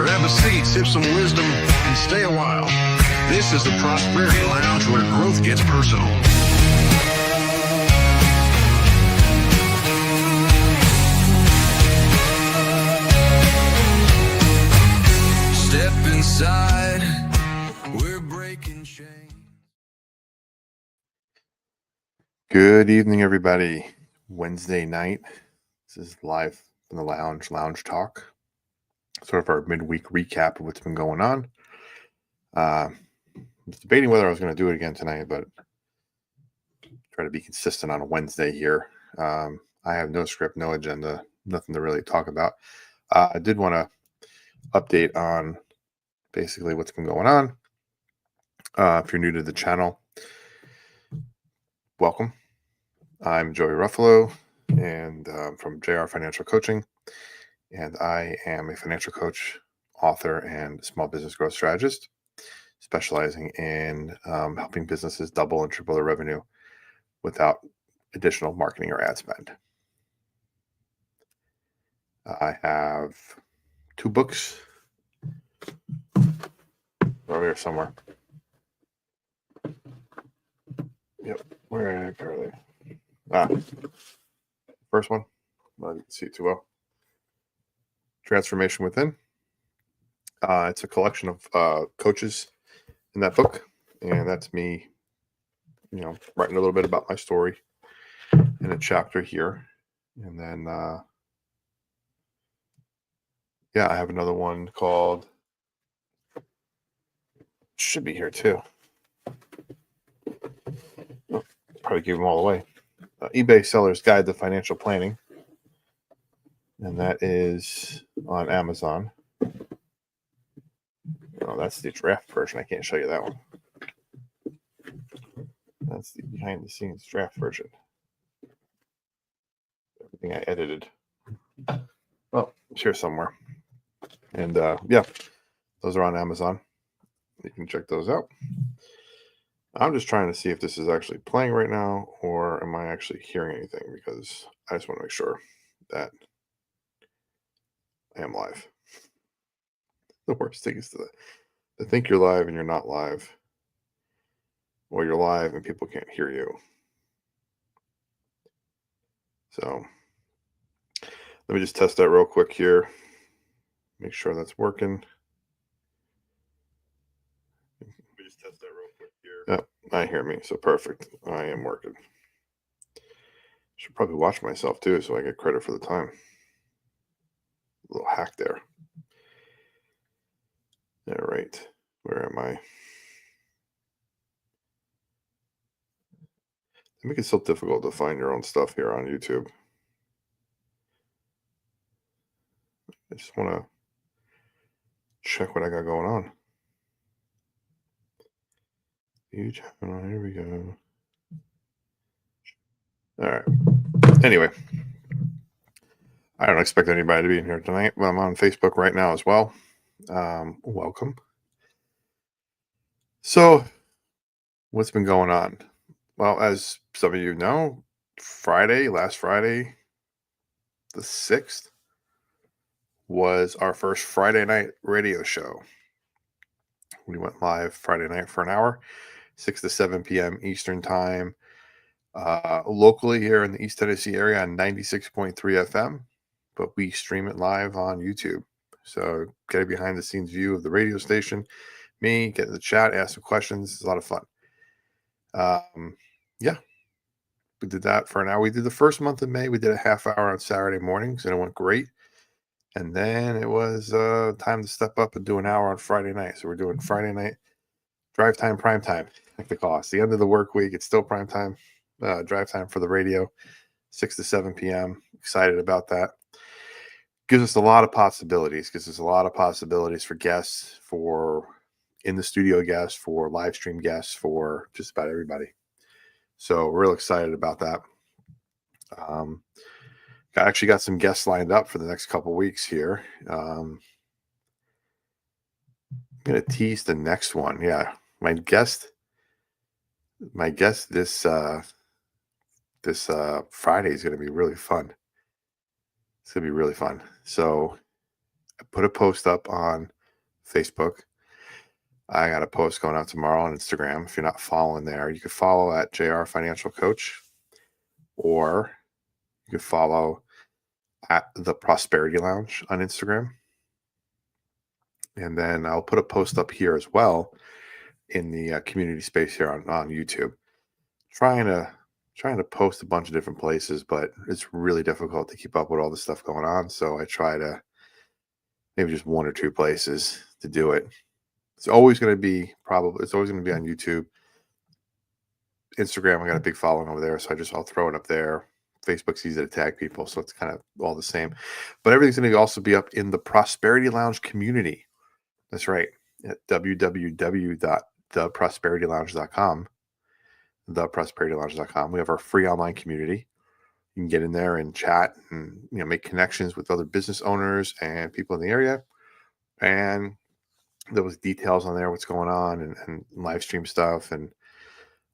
Grab a seat, sip some wisdom, and stay a while. This is the Prosperity Lounge, where growth gets personal. Step inside, we're breaking chains. Good evening, everybody. Wednesday night. This is live from the Lounge Talk. Sort of our midweek recap of what's been going on. I was debating whether I was going to do it again tonight, but try to be consistent on a Wednesday here. I have no script, no agenda, nothing to really talk about. I did want to update on basically what's been going on. If you're new to the channel, welcome. I'm Joey Ruffalo, and from JR Financial Coaching, and I am a financial coach, author, and small business growth strategist, specializing in helping businesses double and triple their revenue without additional marketing or ad spend. I have 2 books over here somewhere. Yep, where are they? First one, I didn't see it too well. Transformation Within. It's a collection of coaches in that book, and that's me, writing a little bit about my story in a chapter here. And then, I have another one called, should be here too. Oh, probably gave them all away. eBay Seller's Guide to Financial Planning. And that is on Amazon. Oh, that's the draft version. I can't show you that one. That's the behind the scenes draft version. Everything I edited. Well, it's here somewhere. And those are on Amazon. You can check those out. I'm just trying to see if this is actually playing right now, or am I actually hearing anything, because I just want to make sure that I am live. The worst thing is to think you're live and you're not live, or you're live and people can't hear you. So let me just test that real quick here. Make sure that's working. Yep, I hear me. So perfect. I am working. Should probably watch myself too, so I get credit for the time. A little hack there. All right. Where am I? They make it so difficult to find your own stuff here on YouTube. I just want to check what I got going on. Huge. Here we go. All right. Anyway, I don't expect anybody to be in here tonight, but I'm on Facebook right now as well. Welcome. So, what's been going on? Well, as some of you know, last Friday, the 6th, was our first Friday night radio show. We went live Friday night for an hour, 6 to 7 p.m. Eastern time, locally here in the East Tennessee area on 96.3 FM, but we stream it live on YouTube. So get a behind the scenes view of the radio station, me, get in the chat, ask some questions. It's a lot of fun. We did that for an hour. We did the first month of May. We did a half hour on Saturday mornings, and it went great. And then it was time to step up and do an hour on Friday night. So we're doing Friday night drive time, prime time, like they call it. It's the end of the work week. It's still prime time, drive time for the radio, 6 to 7 p.m. Excited about that. Gives us a lot of possibilities. Gives us a lot of possibilities for guests, for in the studio guests, for live stream guests, for just about everybody. So we're real excited about that. I actually got some guests lined up for the next couple weeks here. I'm going to tease the next one. Yeah, my guest this Friday is going to be really fun. It's going to be really fun. So I put a post up on Facebook. I got a post going out tomorrow on Instagram. If you're not following there, you could follow at JR Financial Coach, or you could follow at the Prosperity Lounge on Instagram. And then I'll put a post up here as well in the community space here on YouTube. Trying to post a bunch of different places, but it's really difficult to keep up with all the stuff going on. So I try to maybe just one or two places to do it. It's always going to be on YouTube. Instagram, I got a big following over there, so I'll throw it up there. Facebook's easy to tag people, so it's kind of all the same. But everything's going to also be up in the Prosperity Lounge community. That's right, at www.theprosperitylounge.com. Theprosperitylounge.com. We have our free online community. You can get in there and chat and make connections with other business owners and people in the area. And there was details on there, what's going on, and live stream stuff, and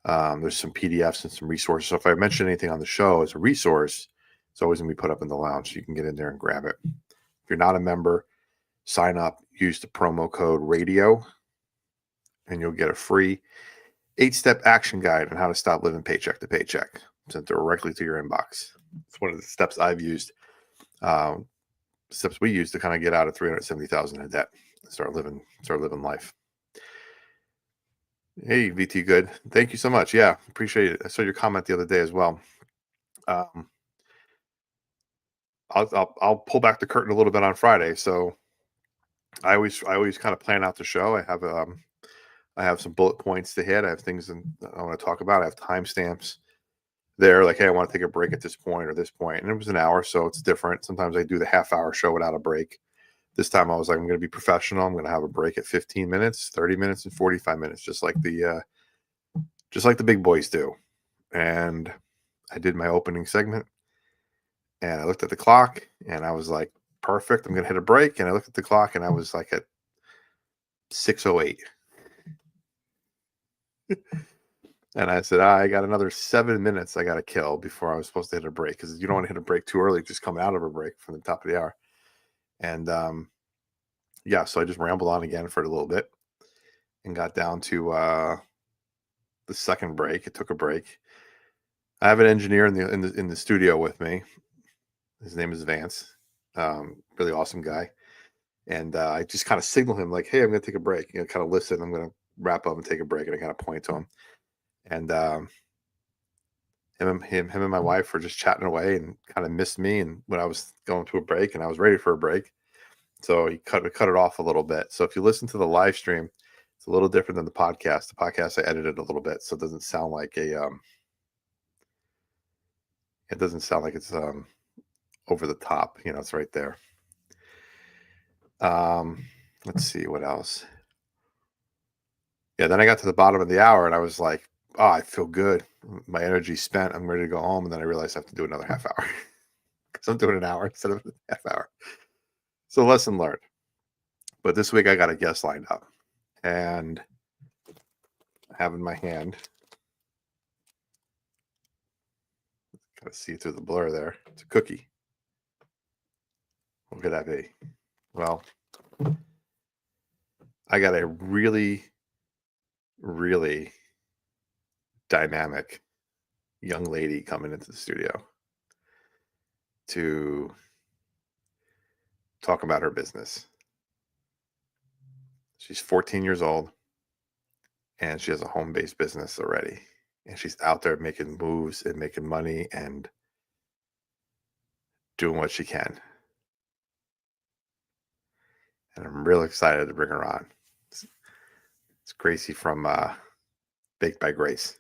there's some PDFs and some resources. So if I mention anything on the show as a resource, it's always going to be put up in the lounge. So you can get in there and grab it. If you're not a member, sign up, use the promo code RADIO, and you'll get a free 8-step action guide on how to stop living paycheck to paycheck, sent directly to your inbox. It's one of the steps I've used, steps we use to kind of get out of $370,000 in debt and start living life. Hey, VT Good. Thank you so much. Yeah, appreciate it. I saw your comment the other day as well. I'll pull back the curtain a little bit on Friday. So I always kind of plan out the show. I have some bullet points to hit. I have things I want to talk about. I have timestamps there, like, hey, I want to take a break at this point or this point. And it was an hour, so it's different. Sometimes I do the half-hour show without a break. This time I was like, I'm going to be professional. I'm going to have a break at 15 minutes, 30 minutes, and 45 minutes, just like the big boys do. And I did my opening segment, and I looked at the clock, and I was like, perfect. I'm going to hit a break. And I looked at the clock, and I was like at 6:08. And I said, I got another 7 minutes I got to kill before I was supposed to hit a break, because you don't want to hit a break too early, just come out of a break from the top of the hour. And so I just rambled on again for a little bit and got down to the second break. It took a break. I have an engineer in the studio with me. His name is Vance. Really awesome guy. And I just kind of signal him like, hey, I'm going to take a break. Kind of listen. I'm going to wrap up and take a break. And I kind of point to him. And him and my wife were just chatting away and kind of missed me. And when I was going to a break and I was ready for a break, so he cut it off a little bit. So if you listen to the live stream, it's a little different than the podcast. The podcast I edited a little bit, so it doesn't sound like it's over the top. It's right there. Let's see what else. Yeah, then I got to the bottom of the hour and I was like, oh, I feel good. My energy's spent. I'm ready to go home. And then I realized I have to do another half hour because I'm doing an hour instead of a half hour. So lesson learned. But this week I got a guest lined up, and I have in my hand, kind of see through the blur there, it's a cookie. What could that be? Well, I got a really, really dynamic young lady coming into the studio to talk about her business. She's 14 years old, and she has a home-based business already. And she's out there making moves and making money and doing what she can. And I'm real excited to bring her on. It's Gracie from Baked by Grace.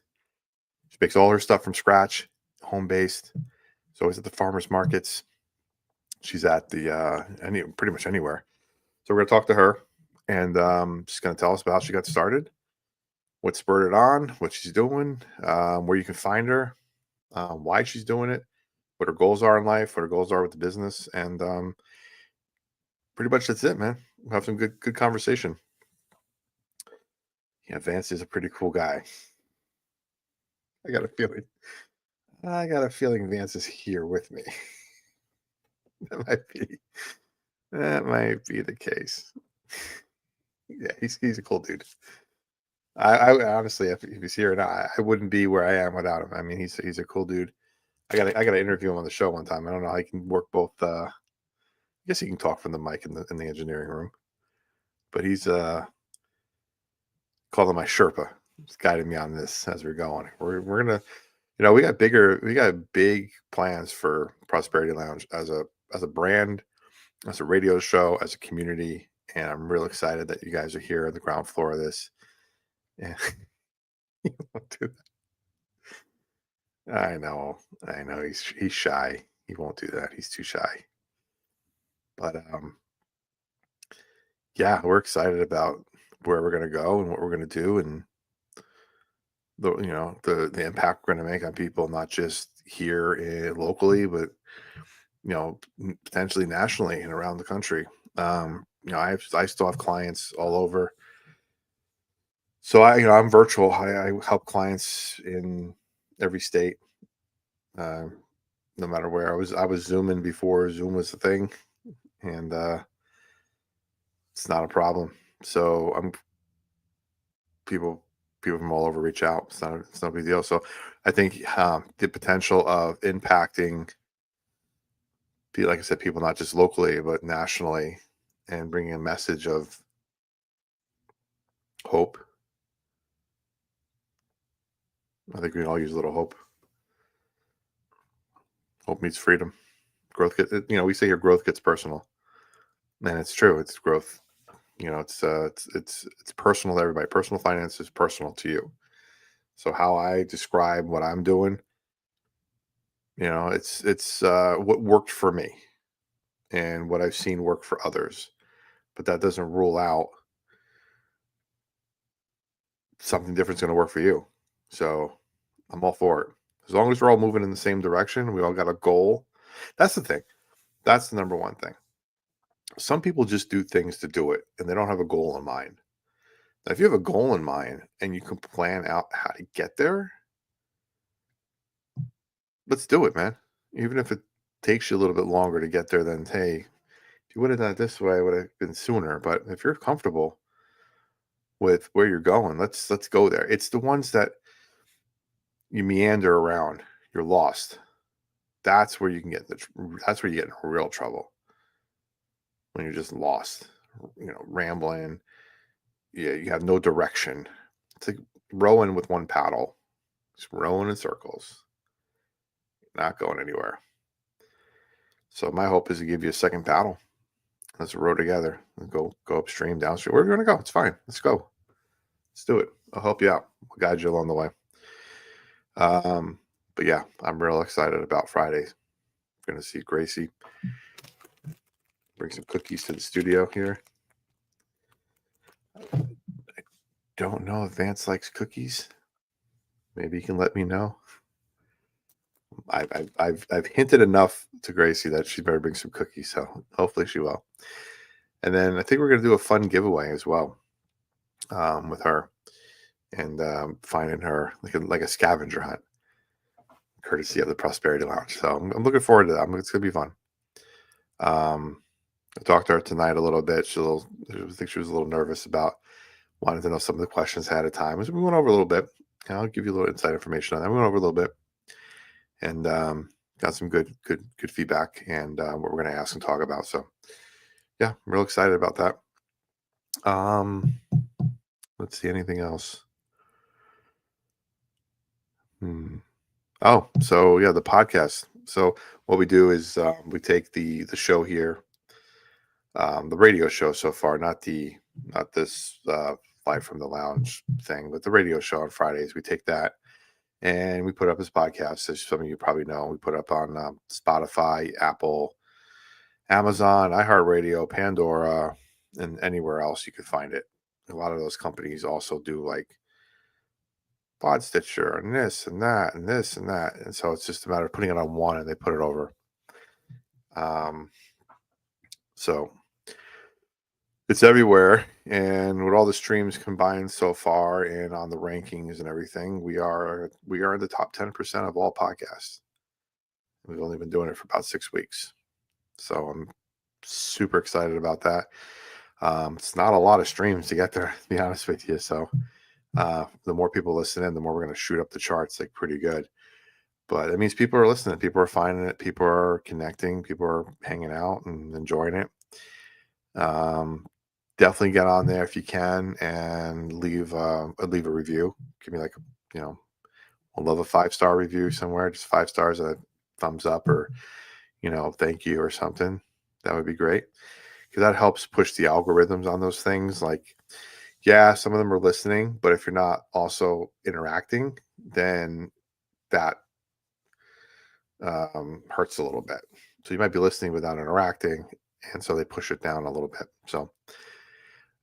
She makes all her stuff from scratch, home-based. She's always at the farmers markets. She's at the pretty much anywhere. So we're going to talk to her, and she's going to tell us about how she got started, what spurred it on, what she's doing, where you can find her, why she's doing it, what her goals are in life, what her goals are with the business, and pretty much that's it, man. We'll have some good conversation. Yeah, Vance is a pretty cool guy. I got a feeling Vance is here with me. That might be the case. Yeah, he's a cool dude. I honestly, if he's here or not, I wouldn't be where I am without him. I mean, he's a cool dude. I gotta interview him on the show one time. I don't know how he can work both. I guess he can talk from the mic in the engineering room, but he's call him my Sherpa. He's guiding me on this as we're going. We're gonna, we got big plans for Prosperity Lounge as a brand, as a radio show, as a community, and I'm real excited that you guys are here on the ground floor of this. Yeah, I know. He's shy. He won't do that. He's too shy. But yeah, we're excited about where we're gonna go and what we're gonna do, and the impact we're gonna make on people, not just here locally, but potentially nationally and around the country. I still have clients all over, so I'm virtual. I help clients in every state, uh, no matter where. I was zooming before Zoom was the thing, and it's not a problem. So I'm people people from all over reach out. It's not a big deal. So I think the potential of impacting, like I said, people not just locally but nationally, and bringing a message of hope. I think we can all use a little hope. Hope meets freedom. We say here growth gets personal, and it's true. It's growth. It's personal to everybody. Personal finance is personal to you. So how I describe what I'm doing, it's what worked for me and what I've seen work for others. But that doesn't rule out something different's going to work for you. So I'm all for it. As long as we're all moving in the same direction, we all got a goal. That's the thing. That's the number one thing. Some people just do things to do it and they don't have a goal in mind. Now, if you have a goal in mind and you can plan out how to get there, let's do it, man. Even if it takes you a little bit longer to get there than, hey, if you would have done it this way, it would have been sooner. But if you're comfortable with where you're going, let's go there. It's the ones that you meander around, you're lost. That's where you can get that's where you get in real trouble. When you're just lost, rambling. Yeah, you have no direction. It's like rowing with one paddle. Just rowing in circles. Not going anywhere. So my hope is to give you a second paddle. Let's row together and go upstream, downstream. Where are we going to go? It's fine. Let's go. Let's do it. I'll help you out. I'll guide you along the way. But yeah, I'm real excited about Friday. I'm going to see Gracie. Bring some cookies to the studio here. I don't know if Vance likes cookies. Maybe you can let me know. I've hinted enough to Gracie that she better bring some cookies, so hopefully she will. And then I think we're going to do a fun giveaway as well, with her, and finding her like a scavenger hunt, courtesy of the Prosperity Lounge. So I'm looking forward to that. It's going to be fun. I talked to her tonight a little bit. I think she was a little nervous about wanting to know some of the questions ahead of time. So we went over a little bit. And I'll give you a little inside information on that. We went over a little bit, and got some good feedback and what we're going to ask and talk about. So yeah, I'm real excited about that. Let's see, anything else? Oh, so yeah, the podcast. So what we do is we take the show here, the radio show so far, not this live from the lounge thing, but the radio show on Fridays. We take that and we put up as podcasts, as some of you probably know. We put up on Spotify, Apple, Amazon, iHeartRadio, Pandora, and anywhere else you could find it. A lot of those companies also do like Pod Stitcher and this and that and this and that. And so it's just a matter of putting it on one and they put it over. So it's everywhere. And with all the streams combined so far and on the rankings and everything, we are in the top 10% of all podcasts. We've only been doing it for about 6 weeks. So I'm super excited about that. It's not a lot of streams to get there, to be honest with you. So the more people listen in, the more we're going to shoot up the charts like pretty good. But it means people are listening, people are finding it, people are connecting, people are hanging out and enjoying it. Definitely get on there if you can and leave a review. Give me like, I'd love a 5-star review somewhere, just 5 stars, a thumbs up, or thank you or something. That would be great, because that helps push the algorithms on those things. Like, yeah, some of them are listening, but if you're not also interacting, then that hurts a little bit. So you might be listening without interacting, and so they push it down a little bit. So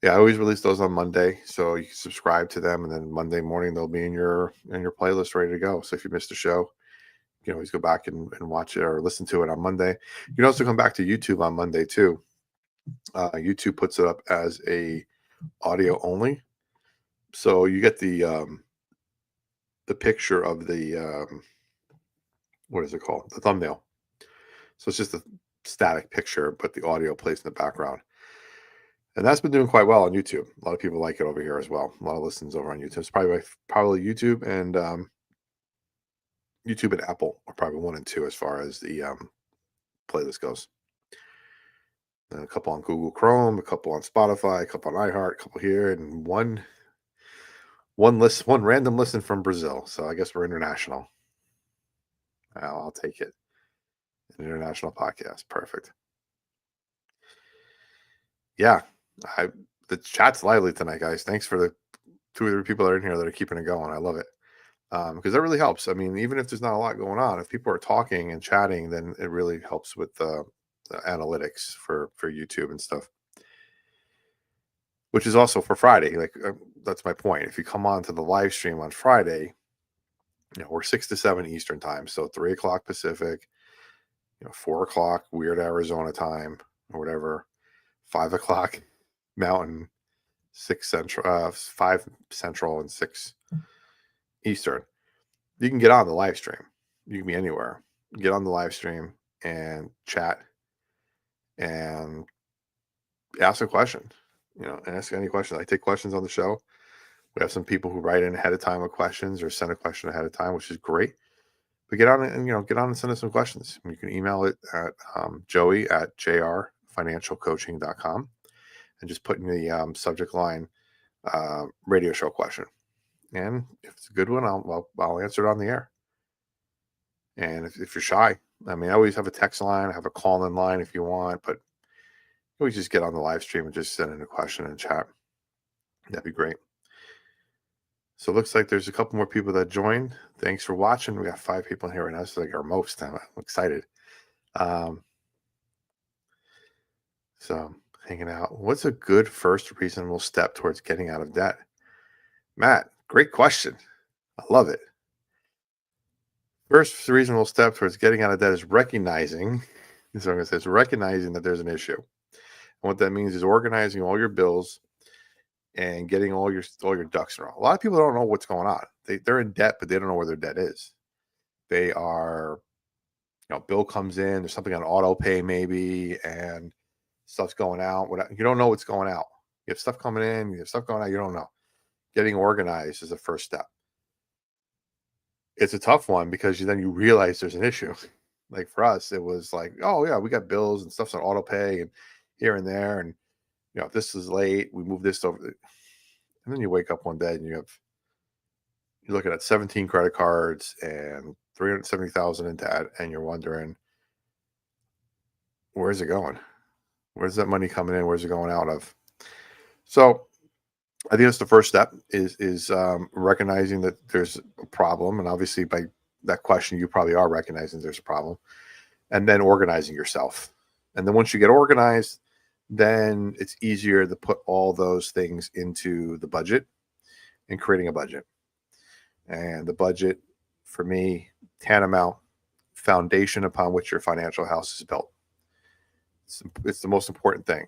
yeah, I always release those on Monday, so you can subscribe to them, and then Monday morning they'll be in your playlist ready to go. So if you missed a show, you can always go back and watch it or listen to it on Monday. You can also come back to YouTube on Monday too. YouTube puts it up as a audio only, so you get the picture of the what is it called? The thumbnail. So it's just a static picture, but the audio plays in the background. And that's been doing quite well on YouTube. A lot of people like it over here as well. A lot of listens over on YouTube. It's probably YouTube and Apple are probably 1 and 2 as far as the playlist goes. And a couple on Google Chrome, a couple on Spotify, a couple on iHeart, a couple here, and one random listen from Brazil. So I guess we're international. I'll take it. An international podcast. Perfect. Yeah. The chat's lively tonight, guys. Thanks for the 2 or 3 people that are in here that are keeping it going. I love it. Because that really helps. I mean, even if there's not a lot going on, if people are talking and chatting, then it really helps with the analytics for YouTube and stuff. Which is also for Friday. Like, that's my point. If you come on to the live stream on Friday, we're 6 to 7 Eastern time. So 3 o'clock Pacific, 4 o'clock weird Arizona time or whatever, 5 o'clock Mountain, 6 Central, 5 Central, and 6 Eastern. You can get on the live stream. You can be anywhere. Get on the live stream and chat and ask a question. Ask any question. I take questions on the show. We have some people who write in ahead of time with questions or send a question ahead of time, which is great. But get on it and send us some questions. You can email it at joey@jrfinancialcoaching.com and just put in the subject line radio show question. And if it's a good one, I'll answer it on the air. And if you're shy, I always have a text line. I have a call-in line if you want, but we just get on the live stream and just send in a question and chat. That'd be great. So it looks like there's a couple more people that joined. Thanks for watching. We got 5 people in here right now. It's like our most. I'm excited. So hanging out. What's a good first reasonable step towards getting out of debt? Matt, great question. I love it. First reasonable step towards getting out of debt is recognizing. So I'm going to say it's recognizing that there's an issue. And what that means is organizing all your bills and getting all your ducks in a row. A lot of people don't know what's going on. They're in debt, but they don't know where their debt is. They are, bill comes in, there's something on auto pay maybe, and stuff's going out. You don't know what's going out. You have stuff coming in, you have stuff going out, you don't know. Getting organized is the first step. It's a tough one because then you realize there's an issue. Like for us, it was like, oh yeah, we got bills and stuff's on auto pay and here and there, and if this is late, we move this over. And then you wake up one day and you're looking at 17 credit cards and 370,000 in debt, and you're wondering, where's it going? Where's that money coming in? Where's it going out of? So I think that's the first step is recognizing that there's a problem. And obviously by that question, you probably are recognizing there's a problem, and then organizing yourself. And then once you get organized, then it's easier to put all those things into the budget and creating a budget. And the budget, for me, tantamount foundation upon which your financial house is built. It's the most important thing.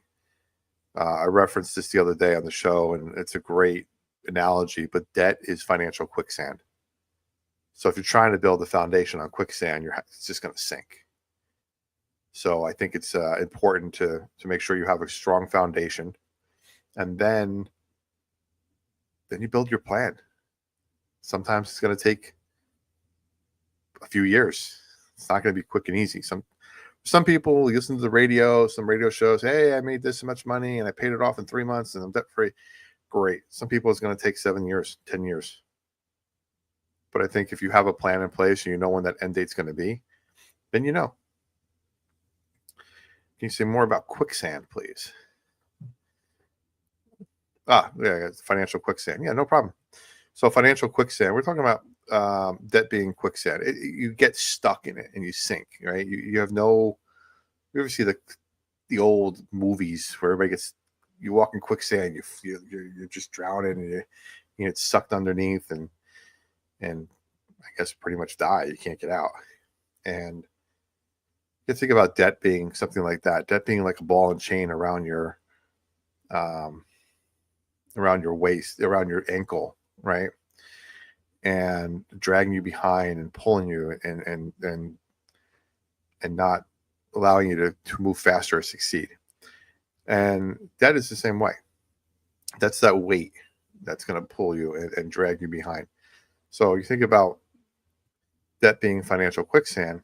I referenced this the other day on the show, and it's a great analogy, but debt is financial quicksand. So if you're trying to build a foundation on quicksand, it's just going to sink. So I think it's important to make sure you have a strong foundation. And then you build your plan. Sometimes it's going to take a few years. It's not going to be quick and easy. Some people listen to the radio, some radio shows, hey, I made this much money and I paid it off in 3 months and I'm debt free. Great. Some people it's going to take 7 years, 10 years. But I think if you have a plan in place and you know when that end date's going to be, then you know. Can you say more about quicksand, please? Yeah, financial quicksand. Yeah, no problem. So financial quicksand, we're talking about debt being quicksand. You get stuck in it and you sink, right? You have no. You ever see the old movies where everybody you walk in quicksand, you're just drowning and you get sucked underneath and I guess pretty much die. You can't get out. And you think about debt being something like that. Debt being like a ball and chain around your waist, around your ankle, right? And dragging you behind and pulling you and not allowing you to move faster or succeed. And that is the same way. That's that weight that's going to pull you and drag you behind. So you think about debt being financial quicksand.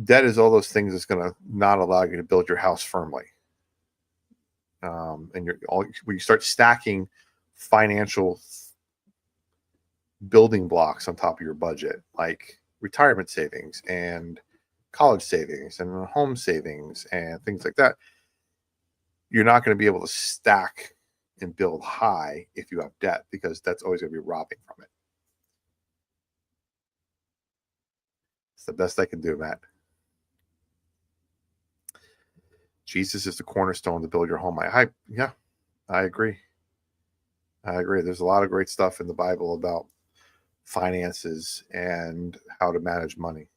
Debt is all those things that's going to not allow you to build your house firmly. And when you start stacking financial building blocks on top of your budget, like retirement savings and college savings and home savings and things like that, you're not going to be able to stack and build high if you have debt, because that's always going to be robbing from it. It's the best I can do, Matt. Jesus is the cornerstone to build your home. I agree. There's a lot of great stuff in the Bible about finances and how to manage money.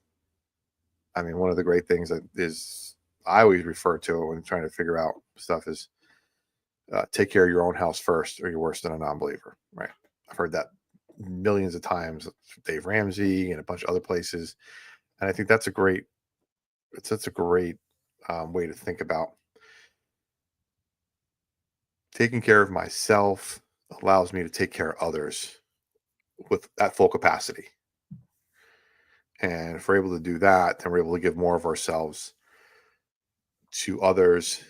I mean, one of the great things that is I always refer to when trying to figure out stuff is take care of your own house first, or you're worse than a non-believer. Right? I've heard that millions of times. Dave Ramsey and a bunch of other places, and I think that's a great way to think about. Taking care of myself allows me to take care of others at full capacity. And if we're able to do that, then we're able to give more of ourselves to others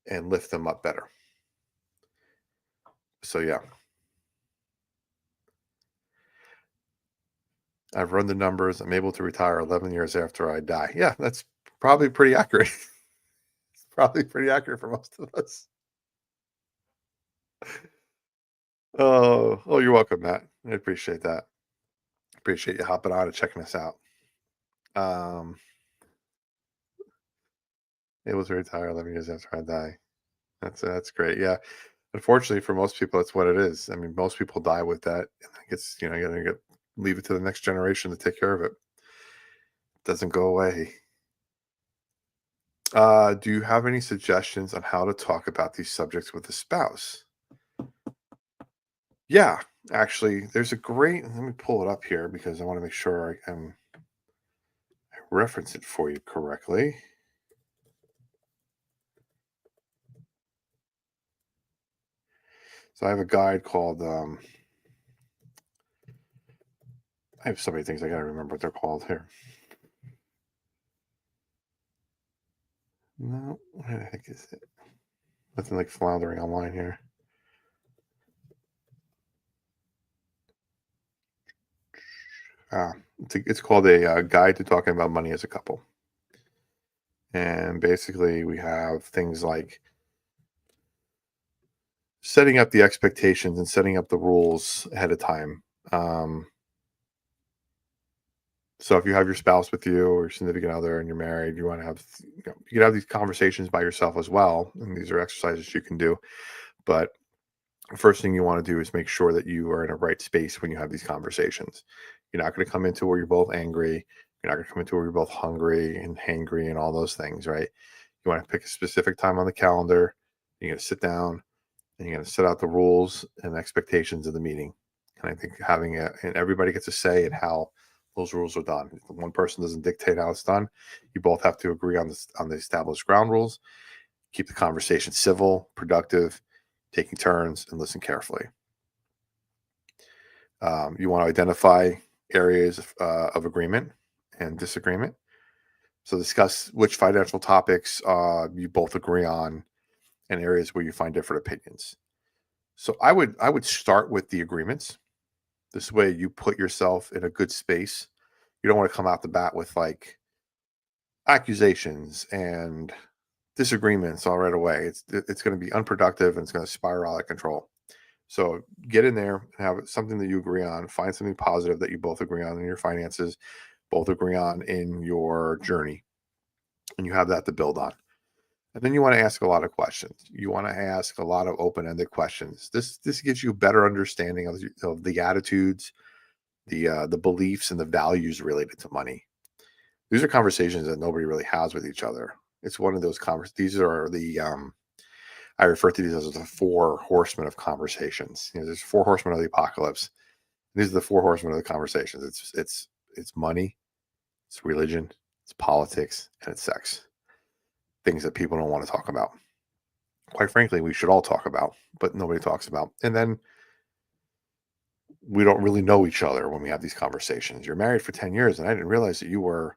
and lift them up better. So yeah. I've run the numbers. I'm able to retire 11 years after I die. Yeah, that's probably pretty accurate. It's probably pretty accurate for most of us. Oh, you're welcome, Matt. I appreciate that. Appreciate you hopping on and checking us out. Able to retire 11 years after I die. That's great. Yeah. Unfortunately, for most people, that's what it is. I mean, most people die with that. And I guess, you gotta leave it to the next generation to take care of it. It doesn't go away. Do you have any suggestions on how to talk about these subjects with a spouse? Yeah, actually, there's a great. Let me pull it up here because I want to make sure I reference it for you correctly. So I have a guide called. I have so many things I gotta remember what they're called here. No, what the heck is it? Nothing like floundering online here. It's called a guide to talking about money as a couple. And basically, we have things like setting up the expectations and setting up the rules ahead of time. So if you have your spouse with you or your significant other and you're married, you want to have, you can have these conversations by yourself as well. And these are exercises you can do. But the first thing you want to do is make sure that you are in a right space when you have these conversations. You're not going to come into where you're both angry. You're not going to come into where you're both hungry and hangry and all those things, right? You want to pick a specific time on the calendar. You're going to sit down and you're going to set out the rules and expectations of the meeting. And I think and everybody gets a say in how those rules are done. If one person doesn't dictate how it's done, you both have to agree on the established ground rules. Keep the conversation civil, productive, taking turns, and listen carefully. You want to identify areas of agreement and disagreement. So discuss which financial topics you both agree on and areas where you find different opinions. So I would start with the agreements. This way you put yourself in a good space. You don't want to come out the bat with like accusations and disagreements all right away. It's going to be unproductive and it's going to spiral out of control. So get in there and have something that you agree on. Find something positive that you both agree on in your finances, both agree on in your journey, and you have that to build on. And then you want to ask a lot of questions. You want to ask a lot of open-ended questions. This gives you a better understanding of the attitudes, the beliefs, and the values related to money. These are conversations that nobody really has with each other. It's one of those These are the I refer to these as the 4 horsemen of conversations. There's 4 horsemen of the apocalypse. These are the 4 horsemen of the conversations. It's money, it's religion, it's politics, and it's sex. Things that people don't want to talk about. Quite frankly, we should all talk about, but nobody talks about. And then we don't really know each other when we have these conversations. You're married for 10 years, and I didn't realize that you were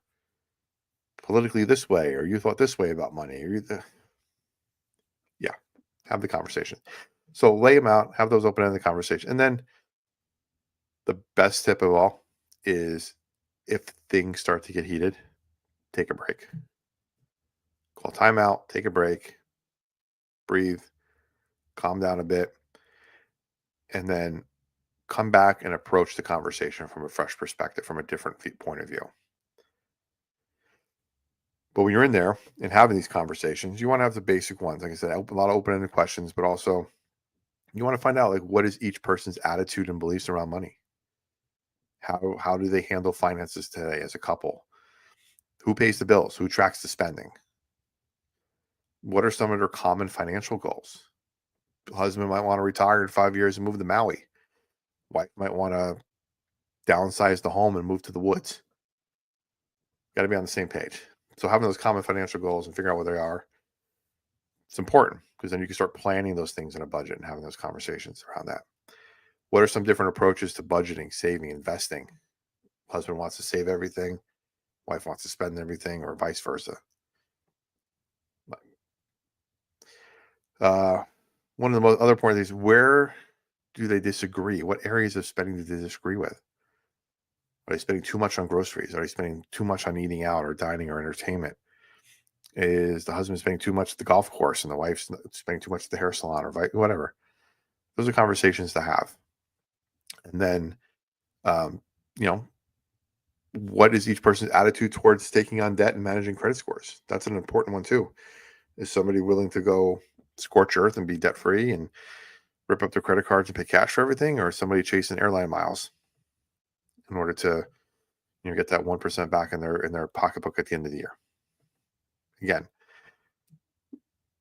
politically this way, or you thought this way about money, or yeah, have the conversation. So lay them out, have those open-ended conversations. And then the best tip of all is if things start to get heated, take a break. Call timeout, take a break, breathe, calm down a bit, and then come back and approach the conversation from a fresh perspective, from a different point of view. But when you're in there and having these conversations, you want to have the basic ones. Like I said, a lot of open-ended questions, but also you want to find out, like, what is each person's attitude and beliefs around money? How do they handle finances today as a couple? Who pays the bills? Who tracks the spending? What are some of their common financial goals? The husband might want to retire in 5 years and move to Maui. Wife might want to downsize the home and move to the woods. Got to be on the same page. So having those common financial goals and figuring out what they are, it's important, because then you can start planning those things in a budget and having those conversations around that. What are some different approaches to budgeting, saving, investing? Husband wants to save everything. Wife wants to spend everything, or vice versa. One of the most other important things, where do they disagree? What areas of spending do they disagree with? Are they spending too much on groceries? Are they spending too much on eating out or dining or entertainment? Is the husband spending too much at the golf course and the wife's spending too much at the hair salon, or whatever? Those are conversations to have. And then, what is each person's attitude towards taking on debt and managing credit scores? That's an important one too. Is somebody willing to go scorch earth and be debt free and rip up their credit cards and pay cash for everything, or is somebody chasing airline miles in order to get that 1% back in their pocketbook at the end of the year? Again,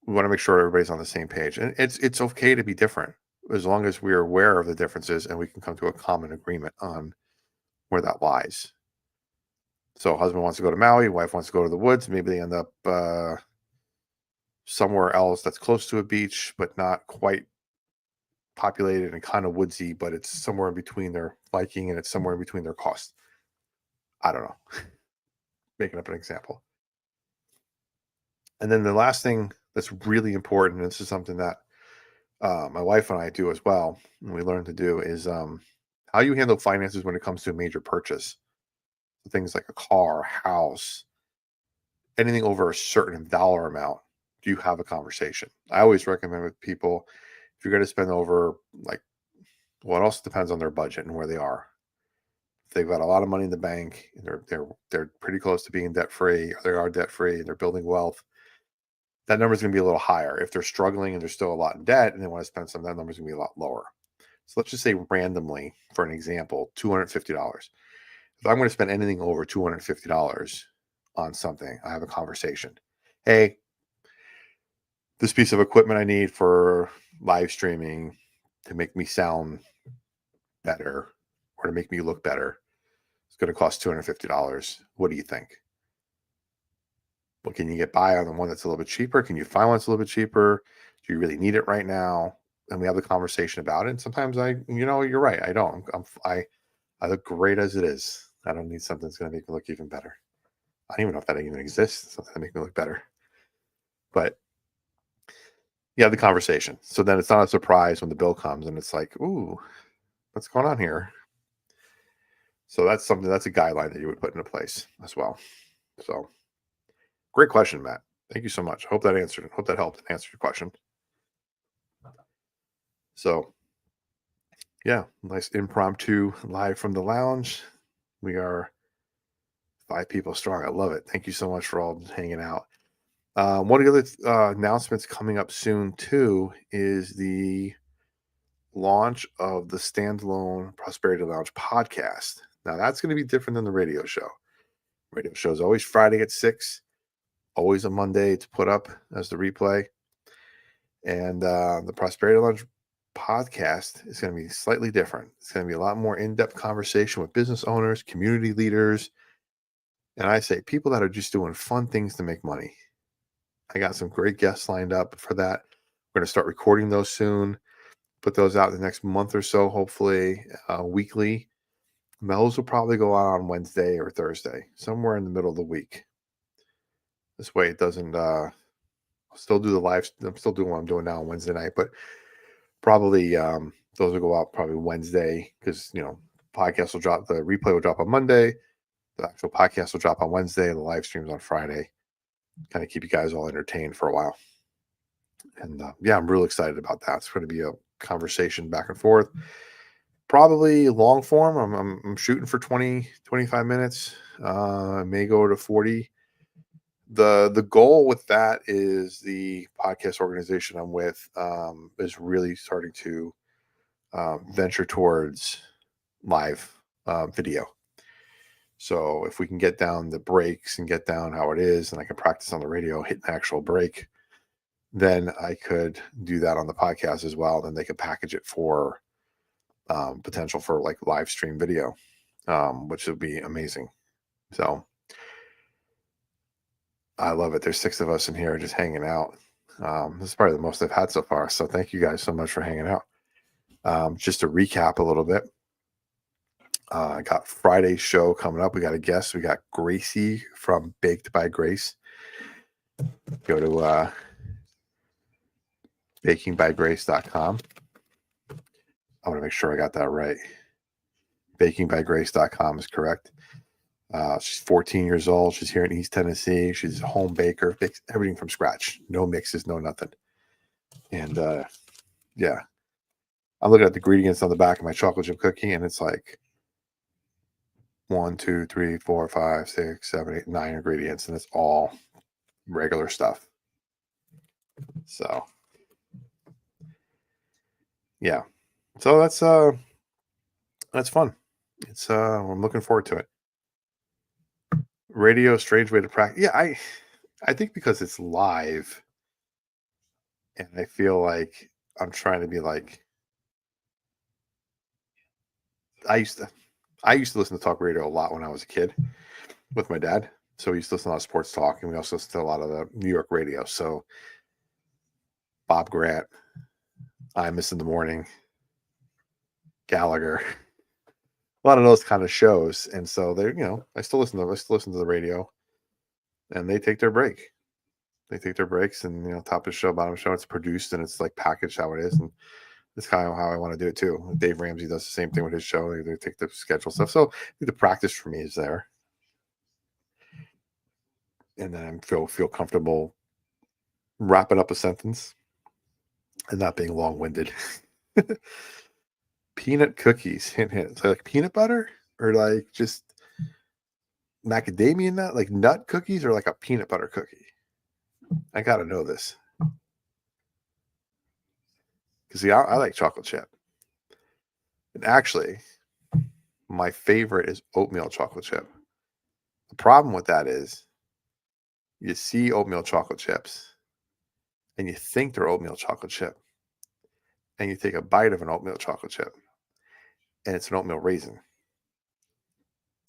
we want to make sure everybody's on the same page, and it's okay to be different as long as we're aware of the differences and we can come to a common agreement on where that lies. So husband wants to go to Maui, wife wants to go to the woods. Maybe they end up somewhere else that's close to a beach, but not quite populated and kind of woodsy, but it's somewhere in between their liking and it's somewhere in between their cost. I don't know. Making up an example. And then the last thing that's really important, and this is something that my wife and I do as well, and we learn to do, is how you handle finances when it comes to a major purchase. Things like a car, house, anything over a certain dollar amount. Do you have a conversation? I always recommend with people, if you're going to spend over, like, well, it also depends on their budget and where they are. If they've got a lot of money in the bank and they're pretty close to being debt free, or they are debt free and they're building wealth, that number is going to be a little higher. If they're struggling and there's still a lot in debt and they want to spend some, that number is going to be a lot lower. So let's just say randomly, for an example, $250. If I'm going to spend anything over $250 on something, I have a conversation. Hey, this piece of equipment I need for live streaming to make me sound better or to make me look better, it's going to cost $250. What do you think? Well, can you get by on the one that's a little bit cheaper? Can you find one that's a little bit cheaper? Do you really need it right now? and we have the conversation about it. And sometimes you're right. I don't. I look great as it is. I don't need something that's going to make me look even better. I don't even know if that even exists. Something to make me look better. But you have the conversation. So then it's not a surprise when the bill comes and it's like, ooh, what's going on here? So that's a guideline that you would put into place as well. So great question, Matt. Thank you so much. Hope that helped and answered your question. So yeah, nice impromptu live from the lounge. We are 5 people strong. I love it. Thank you so much for all hanging out. One of the other announcements coming up soon too is the launch of the standalone Prosperity Lounge podcast. Now that's going to be different than the radio show. Radio show is always Friday at 6, always a Monday to put up as the replay. And the Prosperity Lounge podcast is going to be slightly different. It's going to be a lot more in-depth conversation with business owners, community leaders, and I say people that are just doing fun things to make money. I got some great guests lined up for that. We're going to start recording those soon. Put those out in the next month or so, hopefully weekly. Those will probably go out on Wednesday or Thursday, somewhere in the middle of the week. This way it doesn't I'll still do the live. I'm still doing what I'm doing now on Wednesday night, but probably those will go out probably Wednesday because the replay will drop on Monday. The actual podcast will drop on Wednesday. The live streams on Friday. Kind of keep you guys all entertained for a while. And I'm real excited about that. It's going to be a conversation back and forth. Probably long form. I'm shooting for 20-25 minutes. I may go to 40. The goal with that is the podcast organization I'm with is really starting to venture towards live video. So if we can get down the breaks and get down how it is, and I can practice on the radio, hit an actual break, then I could do that on the podcast as well. Then they could package it for potential for like live stream video, which would be amazing. So I love it. There's 6 of us in here just hanging out. This is probably the most I've had so far. So thank you guys so much for hanging out. Just to recap a little bit. I got Friday's show coming up. We got a guest. We got Gracie from Baked by Grace. Go to bakingbygrace.com. I want to make sure I got that right. Bakingbygrace.com is correct. She's 14 years old. She's here in East Tennessee. She's a home baker, bakes everything from scratch. No mixes, no nothing. And I'm looking at the ingredients on the back of my chocolate chip cookie, and it's like 1, 2, 3, 4, 5, 6, 7, 8, 9 ingredients, and it's all regular stuff. So yeah. So that's fun. It's I'm looking forward to it. Radio, strange way to practice. Yeah, I think because it's live, and I feel like I'm trying to be like I used to listen to talk radio a lot when I was a kid with my dad. So we used to listen to a lot of sports talk, and we also listened to a lot of the New York radio. So Bob Grant, Imus in the Morning, Gallagher, a lot of those kind of shows. And so they, I still listen to the radio, and they take their break. They take their breaks, and top of the show, bottom of the show, it's produced and it's like packaged how it is. And it's kind of how I want to do it too. Dave Ramsey does the same thing with his show. They take the schedule stuff. So the practice for me is there. And then I feel comfortable wrapping up a sentence and not being long-winded. Peanut cookies, hint, hint. So like peanut butter or like just macadamia nut, like nut cookies, or like a peanut butter cookie? I gotta know this. Because I like chocolate chip. And actually, my favorite is oatmeal chocolate chip. The problem with that is you see oatmeal chocolate chips and you think they're oatmeal chocolate chip. And you take a bite of an oatmeal chocolate chip and it's an oatmeal raisin.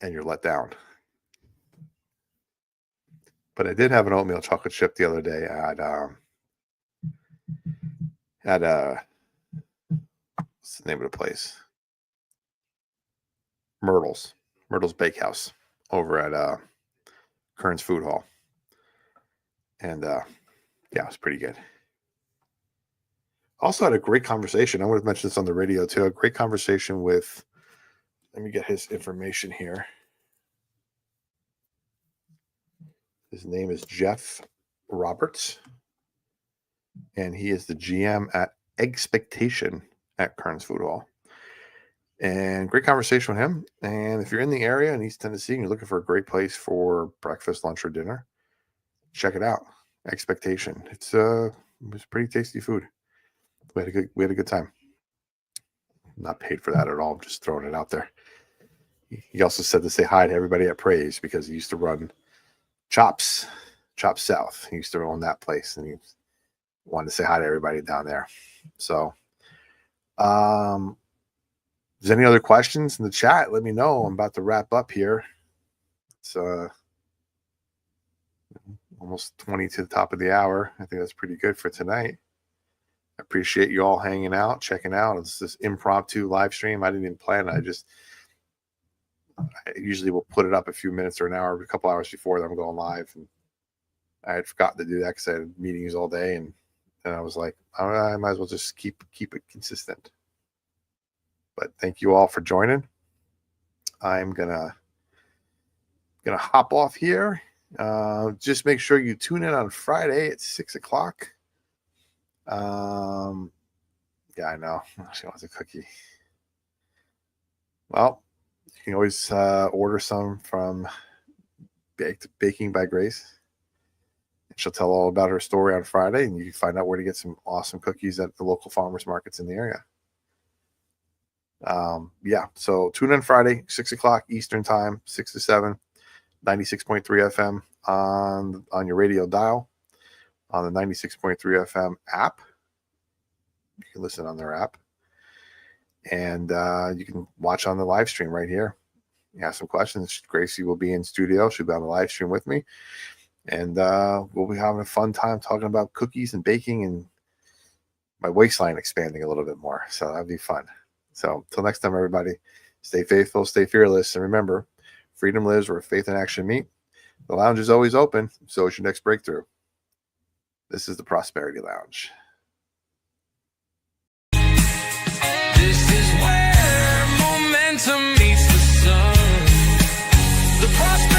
And you're let down. But I did have an oatmeal chocolate chip the other day at the name of the place? Myrtle's Bakehouse over at Kearns Food Hall. And yeah, it was pretty good. Also had a great conversation. I would have mentioned this on the radio too. A great conversation with, let me get his information here. His name is Jeff Roberts, and he is the GM at Expectation at Kearns Food Hall. And great conversation with him. And if you're in the area in East Tennessee and you're looking for a great place for breakfast, lunch, or dinner, check it out. Expectation. It was pretty tasty food. We had a good time. Not paid for that at all. I'm just throwing it out there. He also said to say hi to everybody at Praise because he used to run Chops South. He used to own that place, and he wanted to say hi to everybody down there. So, if there's any other questions in the chat, let me know. I'm about to wrap up here. It's almost 20 to the top of the hour. I think that's pretty good for tonight. I appreciate you all hanging out, checking out. It's this impromptu live stream. I didn't even plan it. I usually will put it up a few minutes or an hour, a couple hours before that I'm going live. And I had forgotten to do that because I had meetings all day. And I was like, I might as well just keep it consistent. But thank you all for joining. I'm gonna hop off here. Just make sure you tune in on Friday at 6:00. Yeah, I know. She wants a cookie. Well, you can always order some from Baking by Grace. She'll tell all about her story on Friday, and you can find out where to get some awesome cookies at the local farmers markets in the area. Yeah, so tune in Friday, 6:00 Eastern time, 6 to 7, 96.3 FM on your radio dial, on the 96.3 FM app. You can listen on their app, and you can watch on the live stream right here. You have some questions, Gracie will be in studio. She'll be on the live stream with me, and we'll be having a fun time talking about cookies and baking and my waistline expanding a little bit more. So that'd be fun. So until next time, everybody, stay faithful, stay fearless, and remember, freedom lives where faith and action meet. The lounge is always open, so is your next breakthrough. This is the Prosperity Lounge. This is where momentum meets the sun. The prosperity